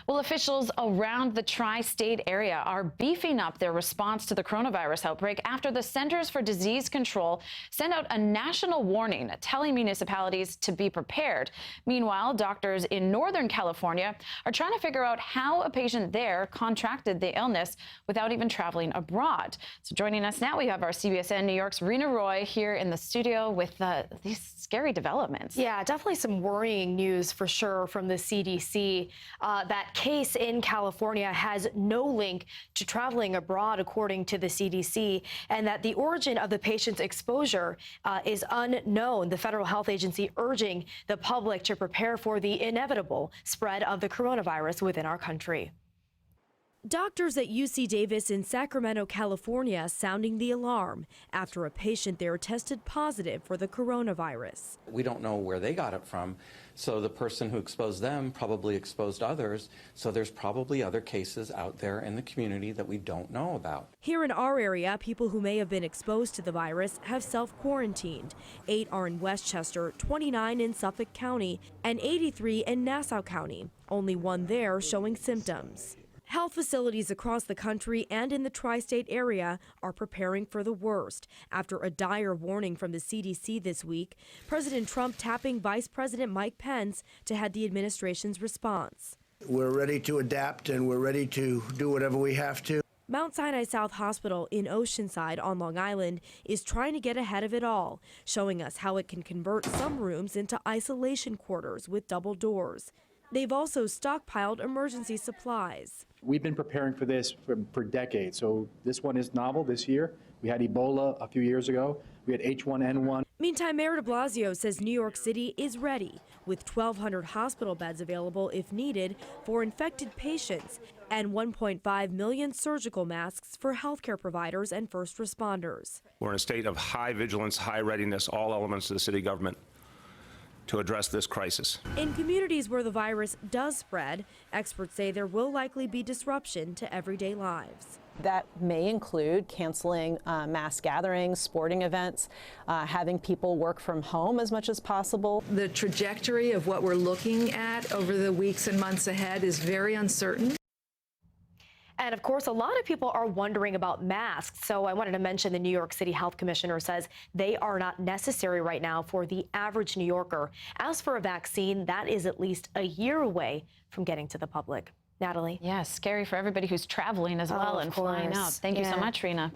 Well, officials around the tri-state area are beefing up their response to the coronavirus outbreak after the Centers for Disease Control sent out a national warning telling municipalities to be prepared. Meanwhile, doctors in Northern California are trying to figure out how a patient there contracted the illness without even traveling abroad. So joining us now, we have our CBSN New York's Reena Roy here in the studio with these scary developments. Yeah, definitely some worrying news for sure from the CDC. That case in California has no link to traveling abroad, according to the CDC, and that the origin of the patient's exposure is unknown. The Federal Health Agency urging the public to prepare for the inevitable spread of the coronavirus within our country. Doctors at UC Davis in Sacramento, California, sounding the alarm after a patient there tested positive for the coronavirus. We don't know where they got it from, so the person who exposed them probably exposed others, so there's probably other cases out there in the community that we don't know about. Here in our area, people who may have been exposed to the virus have self-quarantined. 8 are in Westchester, 29 in Suffolk County, and 83 in Nassau County. Only one there showing symptoms. Health facilities across the country and in the tri-state area are preparing for the worst after a dire warning from the CDC this week. President Trump tapping Vice President Mike Pence to head the administration's response. We're ready to adapt and we're ready to do whatever we have to. Mount Sinai South Hospital in Oceanside on Long Island is trying to get ahead of it all, showing us how it can convert some rooms into isolation quarters with double doors. They've also stockpiled emergency supplies. We've been preparing for this for decades, so this one is novel this year. We had Ebola a few years ago. We had H1N1. Meantime, Mayor de Blasio says New York City is ready, with 1,200 hospital beds available if needed for infected patients and 1.5 million surgical masks for healthcare providers and first responders. We're in a state of high vigilance, high readiness, all elements of the city government to address this crisis. In communities where the virus does spread, experts say there will likely be disruption to everyday lives. That may include canceling mass gatherings, sporting events, having people work from home as much as possible. The trajectory of what we're looking at over the weeks and months ahead is very uncertain. And of course, a lot of people are wondering about masks. So I wanted to mention the New York City Health Commissioner says they are not necessary right now for the average New Yorker. As for a vaccine, that is at least a year away from getting to the public. Natalie? Yeah, scary for everybody who's traveling as well and flying out. Thank you so much, Reena.